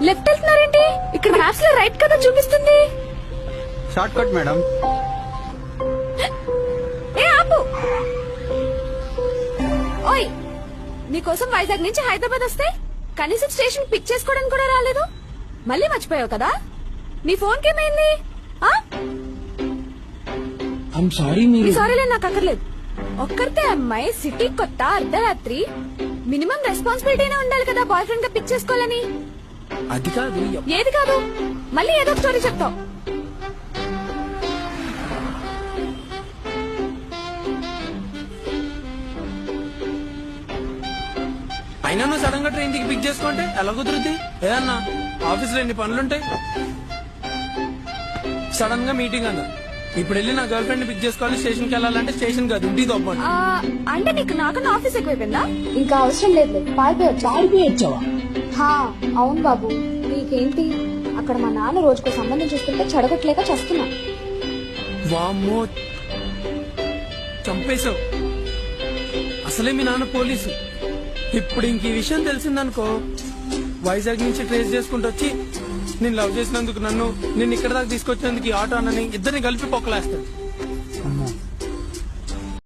Left వెళ్తున్నారేంటి? ఇక్కడ maps లో right కదా చూపిస్తుంది. Short cut madam. ఏ ఆపు. ఓయ్, నీకోసం వైజాగ్ నుంచి హైదరాబాద్ వస్తే కనీసం స్టేషన్ పిక్ చేసుకోవడానికి కూడా రాలేదు. మళ్ళీ మర్చిపోయావు కదా? నీ ఫోన్ కేమైంది? సారీలే, నాకు అక్కర్లేదు. ఒక్కరితే అమ్మాయి, సిటీ కొత్త, అర్ధరాత్రి, మినిమం రెస్పాన్సిబిలిటీనే ఉండాలి కదా బాయ్ ఫ్రెండ్ గా పిక్ చేసుకోవాలని. అది కాదు. ఏది కాదు? మళ్ళీ ఏదో స్టోరీ చెప్తావు. అయినా నువ్వు సడన్ గా ట్రైన్ దిగి పిక్ చేసుకుంటే ఎలా కుదురుద్ది? ఏదన్నా ఆఫీస్ లో ఎన్ని పనులుంటాయి. సడన్ గా మీటింగ్ అన్నా, ఇప్పుడు వెళ్ళి నా గర్ల్ ఫ్రెండ్ పిక్ చేసుకోవాలి, స్టేషన్ కి వెళ్ళాలంటే స్టేషన్ కాదు ఇంటికి తప్పండి. అంటే నీకు నాకన్నా ఆఫీస్ ఎక్కువైపోయిందా? ఇంకా అవసరం లేదు, పారిపోయొచ్చావా? అవును బాబు, నీకేంటి? అక్కడ మా నాన్న రోజుకో సంబంధం చూస్తుంటే చెడగొట్టలేక చేస్తున్నా. వామ్మో, చంపేశావు. అసలే మీ నాన్న పోలీసు. ఇప్పుడు ఇంక ఈ విషయం తెలిసిందనుకో, వైజాగ్ నుంచి ట్రేస్ చేసుకుంటూ వచ్చి నేను లవ్ చేసినందుకు నిన్ను ఇక్కడ దాకా తీసుకొచ్చినందుకు ఈ ఆటో అన్నని ఇద్దరిని కలిపి పొక్కలేస్తాడు.